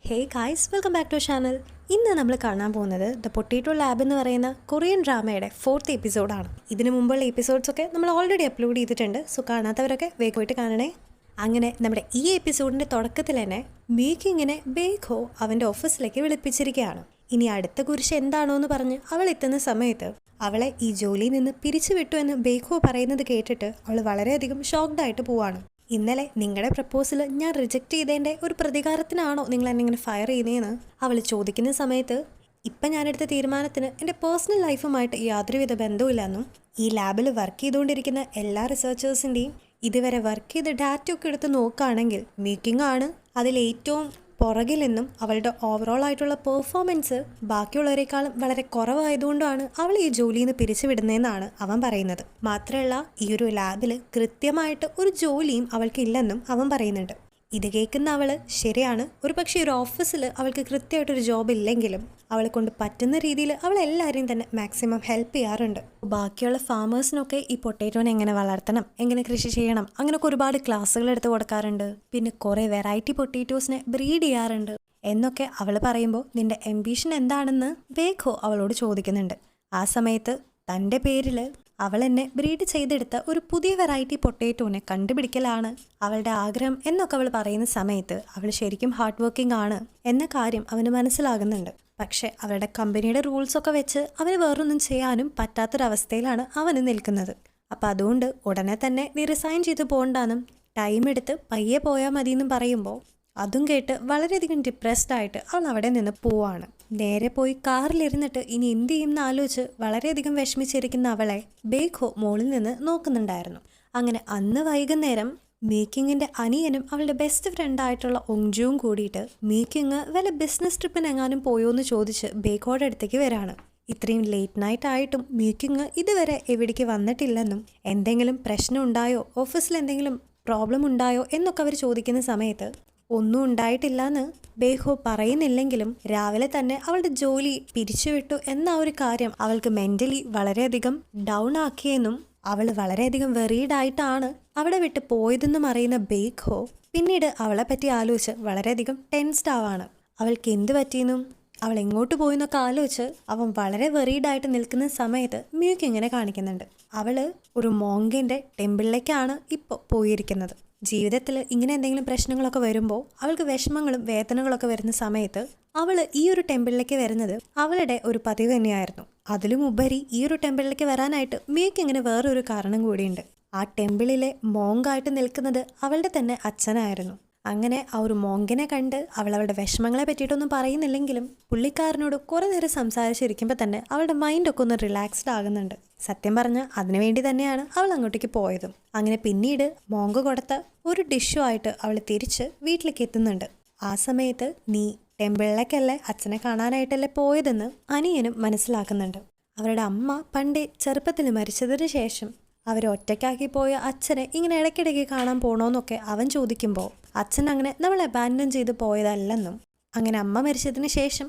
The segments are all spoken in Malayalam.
Hey guys, welcome back to channel. ഇന്ന് നമ്മൾ കാണാൻ പോകുന്നത് ദ പൊട്ടേറ്റോ ലാബ് എന്ന് പറയുന്ന കൊറിയൻ ഡ്രാമയുടെ 4th എപ്പിസോഡാണ്. ഇതിനു മുമ്പുള്ള എപ്പിസോഡ്സൊക്കെ നമ്മൾ ഓൾറെഡി അപ്ലോഡ് ചെയ്തിട്ടുണ്ട്. സോ കാണാത്തവരൊക്കെ വേഗം പോയിട്ട് കാണണേ. അങ്ങനെ നമ്മുടെ ഈ എപ്പിസോഡിൻ്റെ തുടക്കത്തിൽ തന്നെ മീക്കിങ്ങിനെ ബേഖോ അവൻ്റെ ഓഫീസിലേക്ക് വിളിപ്പിച്ചിരിക്കുകയാണ്. ഇനി അടുത്ത കുരിശ് എന്താണോ എന്ന് പറഞ്ഞ് അവൾ എത്തുന്ന സമയത്ത് അവളെ ഈ ജോലിയിൽ നിന്ന് പിരിച്ചു വിട്ടു എന്ന് ബേഖോ പറയുന്നത് കേട്ടിട്ട് അവൾ വളരെയധികം ഷോക്ക്ഡായിട്ട് പോവാണ്. ഇന്നലെ നിങ്ങളുടെ പ്രപ്പോസൽ ഞാൻ റിജക്റ്റ് ചെയ്തതിൻ്റെ ഒരു പ്രതികാരത്തിനാണോ നിങ്ങൾ എന്നെ ഇങ്ങനെ ഫയർ ചെയ്യുന്നതെന്ന് അവൾ ചോദിക്കുന്ന സമയത്ത് ഇപ്പം ഞാനെടുത്ത തീരുമാനത്തിന് എൻ്റെ പേഴ്സണൽ ലൈഫുമായിട്ട് യാതൊരുവിധ ബന്ധവുമില്ലെന്നും ഈ ലാബിൽ വർക്ക് ചെയ്തുകൊണ്ടിരിക്കുന്ന എല്ലാ റിസർച്ചേഴ്സിൻ്റെയും ഇതുവരെ വർക്ക് ചെയ്ത ഡാറ്റ ഒക്കെ എടുത്ത് നോക്കുകയാണെങ്കിൽ മേക്കിംഗ് ആണ് അതിലേറ്റവും പുറകിൽ നിന്നും അവളുടെ ഓവറോൾ ആയിട്ടുള്ള പെർഫോമൻസ് ബാക്കിയുള്ളവരെക്കാളും വളരെ കുറവായതുകൊണ്ടാണ് അവൾ ഈ ജോലിയിൽ നിന്ന് പിരിച്ചുവിടുന്നതെന്നാണ് അവൻ പറയുന്നത്. മാത്രമല്ല, ഈ ഒരു ലാബിൽ കൃത്യമായിട്ട് ഒരു ജോലിയും അവൾക്കില്ലെന്നും അവൻ പറയുന്നുണ്ട്. ഇത് കേൾക്കുന്ന അവൾ ശരിയാണ്, ഒരു പക്ഷേ ഒരു ഓഫീസിൽ അവൾക്ക് കൃത്യമായിട്ടൊരു ജോബ് ഇല്ലെങ്കിലും അവളെ കൊണ്ട് പറ്റുന്ന രീതിയിൽ അവൾ എല്ലാവരെയും തന്നെ മാക്സിമം ഹെൽപ്പ് ചെയ്യാറുണ്ട്. ബാക്കിയുള്ള ഫാമേഴ്സിനൊക്കെ ഈ പൊട്ടേറ്റോനെ എങ്ങനെ വളർത്തണം, എങ്ങനെ കൃഷി ചെയ്യണം, അങ്ങനെയൊക്കെ ഒരുപാട് ക്ലാസ്സുകൾ എടുത്ത് കൊടുക്കാറുണ്ട്. പിന്നെ കുറേ വെറൈറ്റി പൊട്ടേറ്റോസിനെ ബ്രീഡ് ചെയ്യാറുണ്ട് എന്നൊക്കെ അവൾ പറയുമ്പോൾ നിന്റെ എംബിഷൻ എന്താണെന്ന് ബേഖോ അവളോട് ചോദിക്കുന്നുണ്ട്. ആ സമയത്ത് തൻ്റെ പേരിൽ അവൾ എന്നെ ബ്രീഡ് ചെയ്തെടുത്ത ഒരു പുതിയ വെറൈറ്റി പൊട്ടേറ്റോനെ കണ്ടുപിടിക്കലാണ് അവളുടെ ആഗ്രഹം എന്നൊക്കെ അവൾ പറയുന്ന സമയത്ത് അവൾ ശരിക്കും ഹാർഡ് വർക്കിംഗ് ആണ് എന്ന കാര്യം അവന് മനസ്സിലാകുന്നുണ്ട്. പക്ഷെ അവരുടെ കമ്പനിയുടെ റൂൾസൊക്കെ വെച്ച് അവന് വേറൊന്നും ചെയ്യാനും പറ്റാത്തൊരവസ്ഥയിലാണ് അവന് നിൽക്കുന്നത്. അപ്പം അതുകൊണ്ട് ഉടനെ തന്നെ നീ റിസൈൻ ചെയ്ത് പോകണ്ടാന്നും ടൈം എടുത്ത് പയ്യെ പോയാൽ മതി എന്നും പറയുമ്പോൾ അതും കേട്ട് വളരെയധികം ഡിപ്രസ്ഡ് ആയിട്ട് അവൾ അവിടെ നിന്ന് പോവാണ്. നേരെ പോയി കാറിലിരുന്നിട്ട് ഇനി എന്ത് ചെയ്യുമെന്ന് ആലോചിച്ച് വളരെയധികം വിഷമിച്ചിരിക്കുന്ന അവളെ ബേഖോ മോളിൽ നിന്ന് നോക്കുന്നുണ്ടായിരുന്നു. അങ്ങനെ അന്ന് വൈകുന്നേരം മീക്കിങ്ങിൻ്റെ അനിയനും അവളുടെ ബെസ്റ്റ് ഫ്രണ്ടായിട്ടുള്ള ഒങ്ജുവും കൂടിയിട്ട് മീക്കിങ് വല്ല ബിസിനസ് ട്രിപ്പിനെങ്ങാനും പോയോ എന്ന് ചോദിച്ച് ബേഖോയുടെ അടുത്തേക്ക് വരാണ്. ഇത്രയും ലേറ്റ് നൈറ്റ് ആയിട്ടും മീക്കിങ് ഇതുവരെ എവിടേക്ക് വന്നിട്ടില്ലെന്നും എന്തെങ്കിലും പ്രശ്നം ഉണ്ടായോ, ഓഫീസിൽ എന്തെങ്കിലും പ്രോബ്ലം ഉണ്ടായോ എന്നൊക്കെ അവർ ചോദിക്കുന്ന സമയത്ത് ഒന്നും ഉണ്ടായിട്ടില്ലെന്ന് ബേഖോ പറയുന്നില്ലെങ്കിലും രാവിലെ തന്നെ അവളുടെ ജോലി പിരിച്ചുവിട്ടു എന്ന ഒരു കാര്യം അവൾക്ക് മെൻ്റലി വളരെയധികം ഡൗൺ ആക്കിയെന്നും അവൾ വളരെയധികം വെറീഡായിട്ടാണ് അവിടെ വിട്ട് പോയതെന്നും അറിയുന്ന ബേഖോ പിന്നീട് അവളെ പറ്റി ആലോചിച്ച് വളരെയധികം ടെൻസ്ഡ് ആവാണ്. അവൾക്ക് എന്ത് പറ്റിയെന്നും അവൾ എങ്ങോട്ട് പോയെന്നൊക്കെ ആലോചിച്ച് അവൻ വളരെ വെറീഡായിട്ട് നിൽക്കുന്ന സമയത്ത് മ്യൂക്ക് ഇങ്ങനെ കാണിക്കുന്നുണ്ട്. അവൾ ഒരു മോങ്കിൻ്റെ ടെമ്പിളിലേക്കാണ് ഇപ്പോൾ പോയിരിക്കുന്നത്. ജീവിതത്തിൽ ഇങ്ങനെ എന്തെങ്കിലും പ്രശ്നങ്ങളൊക്കെ വരുമ്പോൾ അവൾക്ക് വിഷമങ്ങളും വേദനകളൊക്കെ വരുന്ന സമയത്ത് അവൾ ഈ ഒരു ടെമ്പിളിലേക്ക് വരുന്നത് അവളുടെ ഒരു പതിവ് തന്നെയായിരുന്നു. അതിലും ഉപരി ഈ ഒരു ടെമ്പിളിലേക്ക് വരാനായിട്ട് മ്യൂക്ക് ഇങ്ങനെ വേറൊരു കാരണം കൂടിയുണ്ട്. ആ ടെമ്പിളിലെ മോങ്കായിട്ട് നിൽക്കുന്നത് അവളുടെ തന്നെ അച്ഛനായിരുന്നു. അങ്ങനെ ആ ഒരു മോങ്കിനെ കണ്ട് അവളുടെ വിഷമങ്ങളെ പറ്റിയിട്ടൊന്നും പറയുന്നില്ലെങ്കിലും പുള്ളിക്കാരനോട് കുറേ നേരം സംസാരിച്ചിരിക്കുമ്പോൾ തന്നെ അവളുടെ മൈൻഡൊക്കെ ഒന്ന് റിലാക്സ്ഡ് ആകുന്നുണ്ട്. സത്യം പറഞ്ഞാൽ അതിനുവേണ്ടി തന്നെയാണ് അവൾ അങ്ങോട്ടേക്ക് പോയതും. അങ്ങനെ പിന്നീട് മോങ്ക് കൊടുത്ത ഒരു ഡിഷുമായിട്ട് അവൾ തിരിച്ച് വീട്ടിലേക്ക് എത്തുന്നുണ്ട്. ആ സമയത്ത് നീ ടെമ്പിളിലേക്കല്ലേ അച്ഛനെ കാണാനായിട്ടല്ലേ പോയതെന്ന് അനിയനും മനസ്സിലാക്കുന്നുണ്ട്. അവരുടെ അമ്മ പണ്ടേ ചെറുപ്പത്തിൽ മരിച്ചതിന് ശേഷം അവരൊറ്റയ്ക്കാക്കി പോയ അച്ഛനെ ഇങ്ങനെ ഇടയ്ക്കിടയ്ക്ക് കാണാൻ പോകണമെന്നൊക്കെ അവൻ ചോദിക്കുമ്പോൾ അച്ഛൻ അങ്ങനെ നമ്മളെ അബാൻഡൻ ചെയ്ത് പോയതല്ലെന്നും അങ്ങനെ അമ്മ മരിച്ചതിന് ശേഷം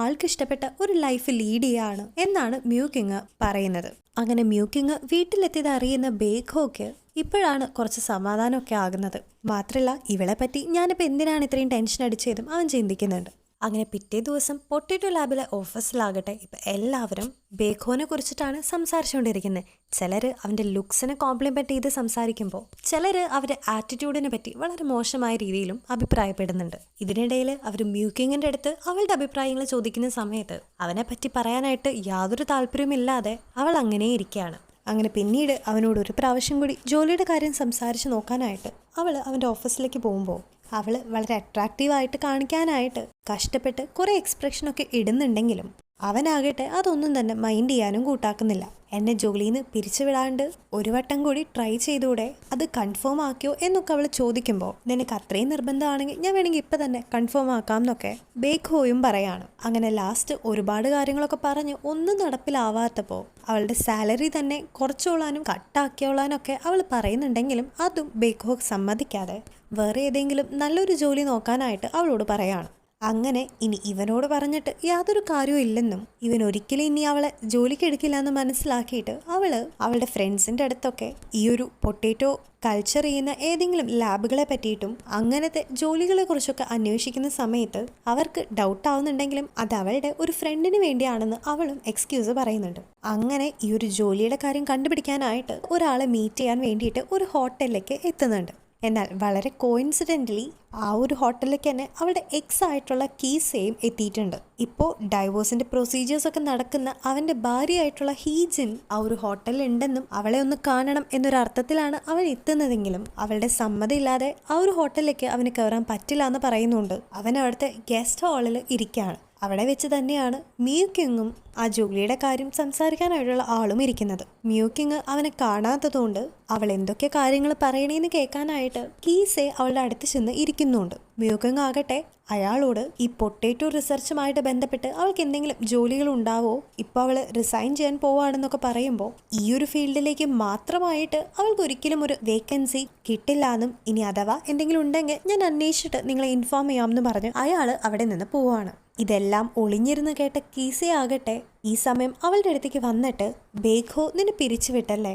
ആൾക്ക് ഇഷ്ടപ്പെട്ട ഒരു ലൈഫ് ലീഡ് ചെയ്യാണ് എന്നാണ് മ്യൂക്കിങ് പറയുന്നത്. അങ്ങനെ മ്യൂക്കിങ് വീട്ടിലെത്തിയത് അറിയുന്ന ബേഖോക്ക് ഇപ്പോഴാണ് കുറച്ച് സമാധാനമൊക്കെ ആകുന്നത്. മാത്രമല്ല, ഇവളെ പറ്റി ഞാനിപ്പോൾ എന്തിനാണ് ഇത്രയും ടെൻഷൻ അടിച്ചതും അവൻ ചിന്തിക്കുന്നുണ്ട്. അങ്ങനെ പിറ്റേ ദിവസം പൊട്ടേറ്റോ ലാബിലെ ഓഫീസിലാകട്ടെ ഇപ്പം എല്ലാവരും ബേഖോനെ കുറിച്ചിട്ടാണ് സംസാരിച്ചുകൊണ്ടിരിക്കുന്നത്. ചിലർ അവൻ്റെ ലുക്സിനെ കോംപ്ലിമെൻറ്റ് ചെയ്ത് സംസാരിക്കുമ്പോൾ ചിലർ അവരുടെ ആറ്റിറ്റ്യൂഡിനെ പറ്റി വളരെ മോശമായ രീതിയിലും അഭിപ്രായപ്പെടുന്നുണ്ട്. ഇതിനിടയിൽ അവർ മ്യൂക്കിങ്ങിൻ്റെ അടുത്ത് അവളുടെ അഭിപ്രായങ്ങൾ ചോദിക്കുന്ന സമയത്ത് അവനെ പറ്റി പറയാനായിട്ട് യാതൊരു താല്പര്യമില്ലാതെ അവൾ അങ്ങനെ ഇരിക്കുകയാണ്. അങ്ങനെ പിന്നീട് അവനോട് ഒരു പ്രാവശ്യം കൂടി ജോലിയുടെ കാര്യം സംസാരിച്ച് നോക്കാനായിട്ട് അവൾ അവൻ്റെ ഓഫീസിലേക്ക് പോകുമ്പോൾ അവൾ വളരെ അട്രാക്റ്റീവായിട്ട് കാണിക്കാനായിട്ട് കഷ്ടപ്പെട്ട് കുറേ എക്സ്പ്രഷനൊക്കെ ഇടുന്നുണ്ടെങ്കിലും അവനാകട്ടെ അതൊന്നും തന്നെ മൈൻഡ് ചെയ്യാനും കൂട്ടാക്കുന്നില്ല. എന്നെ ജോലിയിൽ നിന്ന് പിരിച്ചുവിടാണ്ട് ഒരു വട്ടം കൂടി ട്രൈ ചെയ്തൂടെ, അത് കൺഫേം ആക്കിയോ എന്നൊക്കെ അവൾ ചോദിക്കുമ്പോൾ നിനക്ക് അത്രയും നിർബന്ധമാണെങ്കിൽ ഞാൻ വേണമെങ്കിൽ ഇപ്പം തന്നെ കൺഫേം ആക്കാം എന്നൊക്കെ ബേഖോയും പറയാണ്. അങ്ങനെ ലാസ്റ്റ് ഒരുപാട് കാര്യങ്ങളൊക്കെ പറഞ്ഞ് ഒന്നും നടപ്പിലാവാത്തപ്പോൾ അവളുടെ സാലറി തന്നെ കുറച്ചോളാനും കട്ടാക്കിയോളാനൊക്കെ അവൾ പറയുന്നുണ്ടെങ്കിലും അതും ബേഖോ സമ്മതിക്കാതെ വേറെ ഏതെങ്കിലും നല്ലൊരു ജോലി നോക്കാനായിട്ട് അവളോട് പറയാണ്. അങ്ങനെ ഇനി ഇവനോട് പറഞ്ഞിട്ട് യാതൊരു കാര്യവും ഇല്ലെന്നും ഇവൻ ഒരിക്കലും ഇനി അവളെ ജോലിക്ക് എടുക്കില്ല എന്ന് മനസ്സിലാക്കിയിട്ട് അവളുടെ ഫ്രണ്ട്സിൻ്റെ അടുത്തൊക്കെ ഈ ഒരു പൊട്ടേറ്റോ കൾച്ചർ ചെയ്യുന്ന ഏതെങ്കിലും ലാബുകളെ പറ്റിയിട്ടും അങ്ങനത്തെ ജോലികളെ കുറിച്ചൊക്കെ അന്വേഷിക്കുന്ന സമയത്ത് അവർക്ക് ഡൗട്ട് ആവുന്നുണ്ടെങ്കിലും അത് അവളുടെ ഒരു ഫ്രണ്ടിന് വേണ്ടിയാണെന്ന് അവളും എക്സ്ക്യൂസ് പറയുന്നുണ്ട്. അങ്ങനെ ഈ ഒരു ജോലിയുടെ കാര്യം കണ്ടുപിടിക്കാനായിട്ട് ഒരാളെ മീറ്റ് ചെയ്യാൻ വേണ്ടിയിട്ട് ഒരു ഹോട്ടലിലേക്ക് എത്തുന്നുണ്ട്. എന്നാൽ വളരെ കോയിൻസിഡൻ്റലി ആ ഒരു ഹോട്ടലിലേക്ക് തന്നെ അവളുടെ എക്സ് ആയിട്ടുള്ള കീസയും എത്തിയിട്ടുണ്ട്. ഇപ്പോൾ ഡൈവോഴ്സിൻ്റെ പ്രൊസീജിയേഴ്സൊക്കെ നടക്കുന്ന അവൻ്റെ ഭാര്യയായിട്ടുള്ള ഹീജിൻ ആ ഒരു ഹോട്ടലിൽ ഉണ്ടെന്നും അവളെ ഒന്ന് കാണണം എന്നൊരർത്ഥത്തിലാണ് അവൻ എത്തുന്നതെങ്കിലും അവളുടെ സമ്മതമില്ലാതെ ആ ഒരു ഹോട്ടലിലേക്ക് അവന് കയറാൻ പറ്റില്ല എന്ന് പറയുന്നുണ്ട്. അവൻ അവിടുത്തെ ഗസ്റ്റ് ഹാളിൽ ഇരിക്കുകയാണ്. അവിടെ വെച്ച് തന്നെയാണ് മ്യൂക്കിങ്ങും ആ ജോലിയുടെ കാര്യം സംസാരിക്കാനായിട്ടുള്ള ആളും ഇരിക്കുന്നത്. മ്യൂക്കിങ് അവനെ കാണാത്തതുകൊണ്ട് അവൾ എന്തൊക്കെ കാര്യങ്ങൾ പറയണേന്ന് കേൾക്കാനായിട്ട് കീസെ അവളുടെ അടുത്ത് ചെന്ന് ഇരിക്കുന്നുണ്ട്. മ്യൂക്കിങ് ആകട്ടെ അയാളോട് ഈ പൊട്ടേറ്റോ റിസർച്ചുമായിട്ട് ബന്ധപ്പെട്ട് അവൾക്ക് എന്തെങ്കിലും ജോലികൾ ഉണ്ടാവോ, ഇപ്പോൾ അവൾ റിസൈൻ ചെയ്യാൻ പോവാണെന്നൊക്കെ പറയുമ്പോൾ ഈ ഒരു ഫീൽഡിലേക്ക് മാത്രമായിട്ട് അവൾക്ക് ഒരിക്കലും ഒരു വേക്കൻസി കിട്ടില്ല എന്നും ഇനി അഥവാ എന്തെങ്കിലും ഉണ്ടെങ്കിൽ ഞാൻ അന്വേഷിച്ചിട്ട് നിങ്ങളെ ഇൻഫോം ചെയ്യാമെന്ന് പറഞ്ഞ് അയാൾ അവിടെ നിന്ന് പോവാണ്. ഇതെല്ലാം ഒളിഞ്ഞിരുന്ന് കേട്ട കീസെ ആകട്ടെ ഈ സമയം അവളുടെ അടുത്തേക്ക് വന്നിട്ട് ബേഖോ നിന്നെ പിരിച്ചുവിട്ടല്ലേ,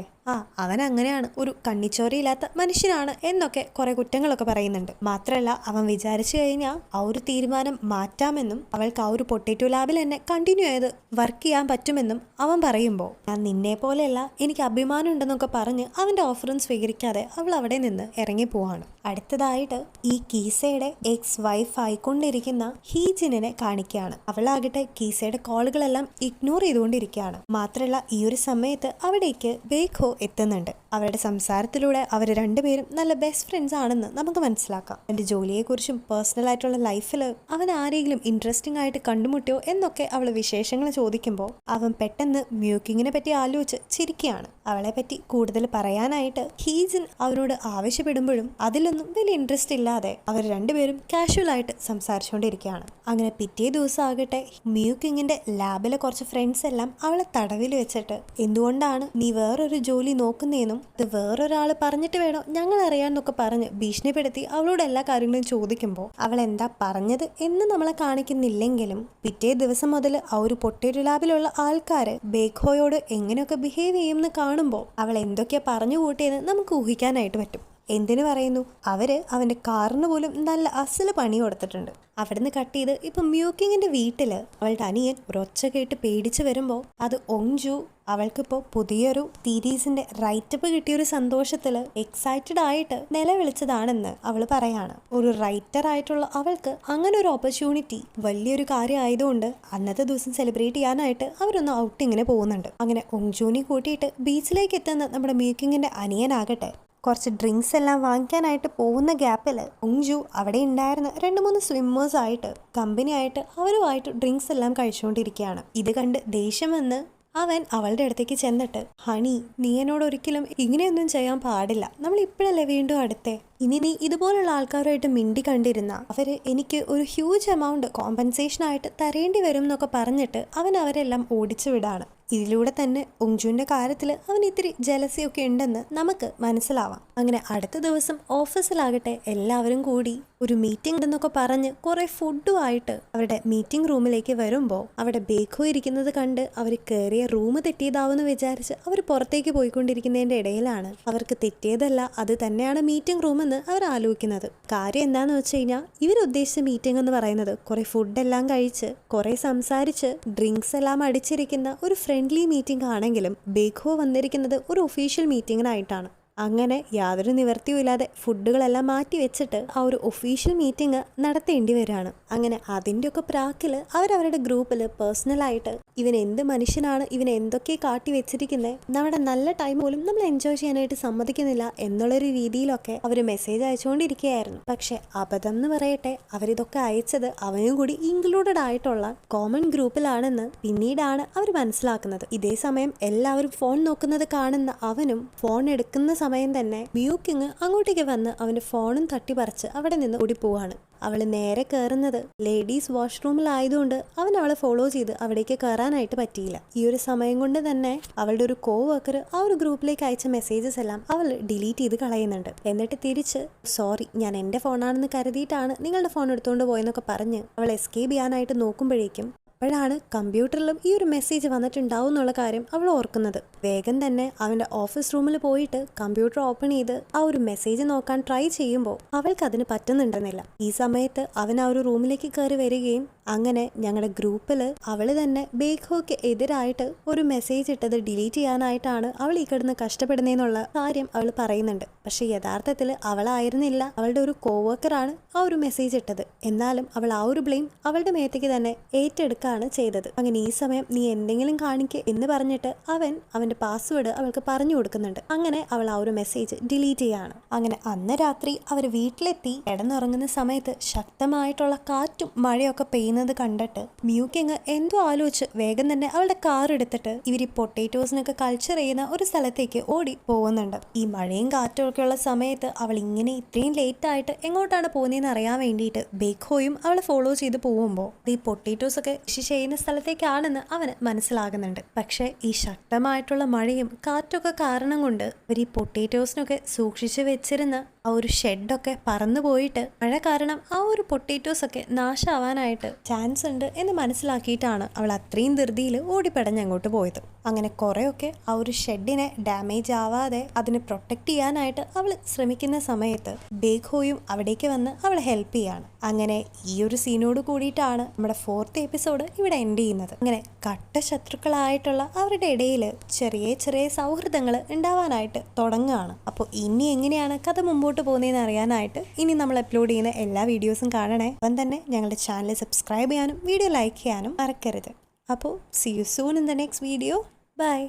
അവൻ അങ്ങനെയാണ്, ഒരു കണ്ണിച്ചോരയില്ലാത്ത മനുഷ്യനാണ് എന്നൊക്കെ കുറെ കുറ്റങ്ങളൊക്കെ പറയുന്നുണ്ട്. മാത്രമല്ല അവൻ വിചാരിച്ചു കഴിഞ്ഞാൽ ആ ഒരു തീരുമാനം മാറ്റാമെന്നും അവൾക്ക് ആ ഒരു പൊട്ടേറ്റോ ലാബിൽ തന്നെ കണ്ടിന്യൂ ചെയ്ത് വർക്ക് ചെയ്യാൻ പറ്റുമെന്നും അവൻ പറയുമ്പോൾ ഞാൻ നിന്നെ പോലെയല്ല, എനിക്ക് അഭിമാനം ഉണ്ടെന്നൊക്കെ പറഞ്ഞ് അവൻ്റെ ഓഫറും സ്വീകരിക്കാതെ അവൾ അവിടെ നിന്ന് ഇറങ്ങി പോവാണ്. അടുത്തതായിട്ട് ഈ കീസയുടെ എക്സ് വൈഫ് ആയിക്കൊണ്ടിരിക്കുന്ന ഹീജിനെ കാണിക്കുകയാണ്. അവളാകട്ടെ കീസയുടെ കോളുകളെല്ലാം ഇഗ്നോർ ചെയ്തുകൊണ്ടിരിക്കുകയാണ്. മാത്രമല്ല ഈ ഒരു സമയത്ത് അവിടേക്ക് ബേഖോ എത്തുന്നുണ്ട്. അവരുടെ സംസാരത്തിലൂടെ അവർ രണ്ടുപേരും നല്ല ബെസ്റ്റ് ഫ്രണ്ട്സ് ആണെന്ന് നമുക്ക് മനസ്സിലാക്കാം. എൻ്റെ ജോലിയെക്കുറിച്ചും പേഴ്സണൽ ആയിട്ടുള്ള ലൈഫിൽ അവൻ ആരെങ്കിലും ഇൻട്രസ്റ്റിംഗ് ആയിട്ട് കണ്ടുമുട്ടിയോ എന്നൊക്കെ അവൾ വിശേഷങ്ങൾ ചോദിക്കുമ്പോൾ അവൻ പെട്ടെന്ന് മ്യൂക്കിങ്ങിനെ പറ്റി ആലോചിച്ച് ചിരിക്കുകയാണ്. അവളെ പറ്റി കൂടുതൽ പറയാനായിട്ട് ഹീജിൻ അവനോട് ആവശ്യപ്പെടുമ്പോഴും അതിലൊന്നും വലിയ ഇൻട്രസ്റ്റ് ഇല്ലാതെ അവർ രണ്ടുപേരും കാഷ്വൽ ആയിട്ട് സംസാരിച്ചുകൊണ്ടിരിക്കുകയാണ്. അങ്ങനെ പിറ്റേ ദിവസം ആകട്ടെ മ്യൂക്കിങ്ങിന്റെ ലാബിലെ കുറച്ച് ഫ്രണ്ട്സ് എല്ലാം അവളെ തടവിൽ വെച്ചിട്ട് എന്തുകൊണ്ടാണ് നീ വേറൊരു ജോലി നോക്കുന്നതെന്നും ഇത് വേറൊരാൾ പറഞ്ഞിട്ട് വേണോ ഞങ്ങൾ അറിയാമെന്നൊക്കെ പറഞ്ഞ് ഭീഷണിപ്പെടുത്തി അവളോട് എല്ലാ കാര്യങ്ങളും ചോദിക്കുമ്പോൾ അവൾ എന്താ പറഞ്ഞത് എന്ന് നമ്മളെ കാണിക്കുന്നില്ലെങ്കിലും പിറ്റേ ദിവസം മുതൽ ആ ഒരു പൊട്ടേറ്റോ ലാബിലുള്ള ആൾക്കാർ ബേഖോയോട് എങ്ങനെയൊക്കെ ബിഹേവ് ചെയ്യുമെന്ന് കാണുമ്പോൾ അവൾ എന്തൊക്കെയാ പറഞ്ഞു കൂട്ടിയെന്ന് നമുക്ക് ഊഹിക്കാനായിട്ട് പറ്റും. എന്തിനു പറയുന്നു, അവന്റെ കാറിന് പോലും നല്ല അസല് പണി കൊടുത്തിട്ടുണ്ട്. അവിടുന്ന് കട്ട് ചെയ്ത് ഇപ്പൊ മ്യൂക്കിങ്ങിന്റെ വീട്ടില് അവളുടെ അനിയൻ ഒരൊച്ച കേട്ട് പേടിച്ച് വരുമ്പോൾ അത് ഒങ്ജു അവൾക്കിപ്പോൾ പുതിയൊരു സീരീസിന്റെ റൈറ്റപ്പ് കിട്ടിയൊരു സന്തോഷത്തില് എക്സൈറ്റഡ് ആയിട്ട് നിലവിളിച്ചതാണെന്ന് അവൾ പറയാണ്. ഒരു റൈറ്റർ ആയിട്ടുള്ള അവൾക്ക് അങ്ങനെ ഒരു ഓപ്പർച്യൂണിറ്റി വലിയൊരു കാര്യം ആയതുകൊണ്ട് അന്നത്തെ ദിവസം സെലിബ്രേറ്റ് ചെയ്യാനായിട്ട് അവരൊന്ന് ഔട്ടിങ്ങിന് പോകുന്നുണ്ട്. അങ്ങനെ ഒങ്ജുവിനെ കൂട്ടിയിട്ട് ബീച്ചിലേക്ക് എത്തുന്ന നമ്മുടെ മ്യൂക്കിങ്ങിന്റെ അനിയനാകട്ടെ കുറച്ച് ഡ്രിങ്ക്സ് എല്ലാം വാങ്ങിക്കാനായിട്ട് പോകുന്ന ഗ്യാപ്പിൽ ഒങ്ജു അവിടെ ഉണ്ടായിരുന്ന 2-3 സ്വിമ്മേഴ്സ് ആയിട്ട് കമ്പനി ആയിട്ട് അവരുമായിട്ട് ഡ്രിങ്ക്സ് എല്ലാം കഴിച്ചുകൊണ്ടിരിക്കുകയാണ്. ഇത് കണ്ട് ദേഷ്യം വന്ന് അവൻ അവളുടെ അടുത്തേക്ക് ചെന്നിട്ട് ഹണി നീ എന്നോട് ഒരിക്കലും ഇങ്ങനെയൊന്നും ചെയ്യാൻ പാടില്ല, നമ്മൾ ഇപ്പോഴല്ലേ വീണ്ടും അടുത്തേ, ഇനി നീ ഇതുപോലുള്ള ആൾക്കാരുമായിട്ട് മിണ്ടി കണ്ടിരുന്ന അവര് എനിക്ക് ഒരു ഹ്യൂജ് എമൗണ്ട് കോമ്പൻസേഷൻ ആയിട്ട് തരേണ്ടി വരും എന്നൊക്കെ പറഞ്ഞിട്ട് അവൻ അവരെല്ലാം ഓടിച്ചു വിടാണ്. ഇതിലൂടെ തന്നെ ഒങ്ജുവിന്റെ കാര്യത്തിൽ അവൻ ഇത്തിരി ജലസിയൊക്കെ ഉണ്ടെന്ന് നമുക്ക് മനസ്സിലാവാം. അങ്ങനെ അടുത്ത ദിവസം ഓഫീസിലാകട്ടെ എല്ലാവരും കൂടി ഒരു മീറ്റിംഗ് ഉണ്ടെന്നൊക്കെ പറഞ്ഞ് കുറെ ഫുഡുമായിട്ട് അവരുടെ മീറ്റിംഗ് റൂമിലേക്ക് വരുമ്പോൾ അവിടെ ബേഖോ ഇരിക്കുന്നത് കണ്ട് അവർ കയറിയ റൂം തെറ്റിയതാവെന്ന് വിചാരിച്ച് അവർ പുറത്തേക്ക് പോയിക്കൊണ്ടിരിക്കുന്നതിന്റെ ഇടയിലാണ് അവർക്ക് തെറ്റിയതല്ല അത് തന്നെയാണ് മീറ്റിംഗ് റൂം എന്ന് അവർ ആലോചിക്കുന്നത്. കാര്യം എന്താന്ന് വെച്ച് കഴിഞ്ഞാൽ ഇവരുദ്ദേശിച്ച മീറ്റിംഗ് എന്ന് പറയുന്നത് കുറെ ഫുഡെല്ലാം കഴിച്ച് കുറെ സംസാരിച്ച് ഡ്രിങ്ക്സ് എല്ലാം അടിച്ചിരിക്കുന്ന ഒരു ഫ്രണ്ട്ലി മീറ്റിംഗ് ആണെങ്കിലും ബേഖോ വന്നിരിക്കുന്നത് ഒരു ഒഫീഷ്യൽ മീറ്റിങ്ങിനായിട്ടാണ്. അങ്ങനെ യാതൊരു നിവർത്തിയുമില്ലാതെ ഫുഡുകളെല്ലാം മാറ്റി വെച്ചിട്ട് ആ ഒരു ഒഫീഷ്യൽ മീറ്റിംഗ് നടത്തേണ്ടി വരികയാണ്. അങ്ങനെ അതിൻ്റെയൊക്കെ പ്രാക്കിൽ അവരവരുടെ ഗ്രൂപ്പിൽ പേഴ്സണലായിട്ട് ഇവൻ എന്ത് മനുഷ്യനാണ്, ഇവൻ എന്തൊക്കെ കാട്ടി വെച്ചിരിക്കുന്നത്, നമ്മുടെ നല്ല ടൈം പോലും നമ്മൾ എൻജോയ് ചെയ്യാനായിട്ട് സമ്മതിക്കുന്നില്ല എന്നുള്ളൊരു രീതിയിലൊക്കെ അവർ മെസ്സേജ് അയച്ചുകൊണ്ടിരിക്കുകയായിരുന്നു. പക്ഷെ അബദ്ധം എന്ന് പറയട്ടെ, അവരിതൊക്കെ അയച്ചത് അവനും കൂടി ഇൻക്ലൂഡഡ് ആയിട്ടുള്ള കോമൺ ഗ്രൂപ്പിലാണെന്ന് പിന്നീടാണ് അവർ മനസ്സിലാക്കുന്നത്. ഇതേ സമയം എല്ലാവരും ഫോൺ നോക്കുന്നത് കാണുന്ന അവനും ഫോൺ എടുക്കുന്ന സമയം തന്നെ മ്യൂക്കിങ് അങ്ങോട്ടേക്ക് വന്ന് അവന്റെ ഫോണും തട്ടിപ്പറിച്ച് അവിടെ നിന്ന് ഓടിപ്പോവാണ്. അവൾ നേരെ കയറുന്നത് ലേഡീസ് വാഷ്റൂമിലായതുകൊണ്ട് അവൻ അവളെ ഫോളോ ചെയ്ത് അവിടേക്ക് കയറാനായിട്ട് പറ്റിയില്ല. ഈ ഒരു സമയം കൊണ്ട് തന്നെ അവളുടെ ഒരു കോവർക്കർ ആ ഒരു ഗ്രൂപ്പിലേക്ക് അയച്ച മെസ്സേജസ് എല്ലാം അവൾ ഡിലീറ്റ് ചെയ്ത് കളയുന്നുണ്ട്. എന്നിട്ട് തിരിച്ച് സോറി, ഞാൻ എൻ്റെ ഫോണാണെന്ന് കരുതിയിട്ടാണ് നിങ്ങളുടെ ഫോൺ എടുത്തുകൊണ്ട് പോയെന്നൊക്കെ പറഞ്ഞ് അവൾ എസ്കേപ്പ് ചെയ്യാനായിട്ട് നോക്കുമ്പോഴേക്കും അപ്പോഴാണ് കമ്പ്യൂട്ടറിലും ഈ ഒരു മെസ്സേജ് വന്നിട്ടുണ്ടാവും എന്നുള്ള കാര്യം അവൾ ഓർക്കുന്നത്. വേഗം തന്നെ അവൻ്റെ ഓഫീസ് റൂമിൽ പോയിട്ട് കമ്പ്യൂട്ടർ ഓപ്പൺ ചെയ്ത് ആ ഒരു മെസ്സേജ് നോക്കാൻ ട്രൈ ചെയ്യുമ്പോൾ അവൾക്ക് അതിന് പറ്റുന്നുണ്ടെന്നില്ല. ഈ സമയത്ത് അവൻ ആ ഒരു റൂമിലേക്ക് കയറി വരികയും അങ്ങനെ ഞങ്ങളുടെ ഗ്രൂപ്പിൽ അവൾ തന്നെ ബേഖോയ്ക്ക് എതിരായിട്ട് ഒരു മെസ്സേജ് ഇട്ടത് ഡിലീറ്റ് ചെയ്യാനായിട്ടാണ് അവൾ ഈ കിടന്ന് കഷ്ടപ്പെടുന്നതെന്നുള്ള കാര്യം അവൾ പറയുന്നുണ്ട്. പക്ഷെ യഥാർത്ഥത്തിൽ അവളായിരുന്നില്ല, അവളുടെ ഒരു കോവർക്കറാണ് ആ ഒരു മെസ്സേജ് ഇട്ടത്. എന്നാലും അവൾ ആ ഒരു ബ്ലെയിം അവളുടെ മേത്തേക്ക് തന്നെ ഏറ്റെടുക്കുകയാണ് ചെയ്തത്. അങ്ങനെ ഈ സമയം നീ എന്തെങ്കിലും കാണിക്ക് എന്ന് പറഞ്ഞിട്ട് അവന്റെ പാസ്വേഡ് അവൾക്ക് പറഞ്ഞു കൊടുക്കുന്നുണ്ട്. അങ്ങനെ അവൾ ആ ഒരു മെസ്സേജ് ഡിലീറ്റ് ചെയ്യാണ്. അങ്ങനെ അന്ന് രാത്രി അവർ വീട്ടിലെത്തി കിടന്നുറങ്ങുന്ന സമയത്ത് ശക്തമായിട്ടുള്ള കാറ്റും മഴയൊക്കെ പെയ്യുന്നത് കണ്ടിട്ട് മ്യൂക്കിങ് എന്തോ ആലോചിച്ച് വേഗം തന്നെ അവളുടെ കാർ എടുത്തിട്ട് ഇവർ ഈ പൊട്ടേറ്റോസിനൊക്കെ കൾച്ചർ ചെയ്യുന്ന ഒരു സ്ഥലത്തേക്ക് ഓടി പോകുന്നുണ്ട്. ഈ മഴയും കാറ്റും ഒക്കെയുള്ള സമയത്ത് അവൾ ഇങ്ങനെ ഇത്രയും ലേറ്റ് ആയിട്ട് എങ്ങോട്ടാണ് പോകുന്നതെന്ന് അറിയാൻ വേണ്ടിയിട്ട് ബേഖോയും അവളെ ഫോളോ ചെയ്ത് പോകുമ്പോൾ ഈ പൊട്ടേറ്റോസ് ഒക്കെ കൃഷി ചെയ്യുന്ന സ്ഥലത്തേക്കാണെന്ന് അവന് മനസ്സിലാകുന്നുണ്ട്. പക്ഷെ ഈ ശക്തമായിട്ടുള്ള മഴയും കാറ്റൊക്കെ കാരണം കൊണ്ട് അവർ ഈ പൊട്ടേറ്റോസിനൊക്കെ സൂക്ഷിച്ചു വെച്ചിരുന്ന ആ ഒരു ഷെഡൊക്കെ പറന്നു പോയിട്ട് മഴ കാരണം ആ ഒരു പൊട്ടേറ്റോസ് ഒക്കെ നാശാവാനായിട്ട് ചാൻസ് ഉണ്ട് എന്ന് മനസ്സിലാക്കിയിട്ടാണ് അവൾ അത്രയും ധൃതിയിൽ ഓടിപ്പടഞ്ഞ് അങ്ങോട്ട് പോയത്. അങ്ങനെ കുറേയൊക്കെ ആ ഒരു ഷെഡിനെ ഡാമേജ് ആവാതെ അതിനെ പ്രൊട്ടക്ട് ചെയ്യാനായിട്ട് അവൾ ശ്രമിക്കുന്ന സമയത്ത് ബേഖോയും അവിടേക്ക് വന്ന് അവളെ ഹെൽപ്പ് ചെയ്യാണ്. അങ്ങനെ ഈ ഒരു സീനോട് കൂടിയിട്ടാണ് നമ്മുടെ 4th എപ്പിസോഡ് ഇവിടെ എൻഡ് ചെയ്യുന്നത്. അങ്ങനെ കട്ട ശത്രുക്കളായിട്ടുള്ള അവരുടെ ഇടയിൽ ചെറിയ ചെറിയ സൗഹൃദങ്ങൾ ഉണ്ടാവാനായിട്ട് തുടങ്ങുകയാണ്. അപ്പോൾ ഇനി എങ്ങനെയാണ് കഥ മുമ്പോട്ട് പോകുന്നതെന്ന് അറിയാനായിട്ട് ഇനി നമ്മൾ അപ്ലോഡ് ചെയ്യുന്ന എല്ലാ വീഡിയോസും കാണണേ. അപ്പം തന്നെ ഞങ്ങളുടെ ചാനൽ സബ്സ്ക്രൈബ് ചെയ്യാനും വീഡിയോ ലൈക്ക് ചെയ്യാനും മറക്കരുത്. അപ്പോൾ see you soon in the next video. Bye.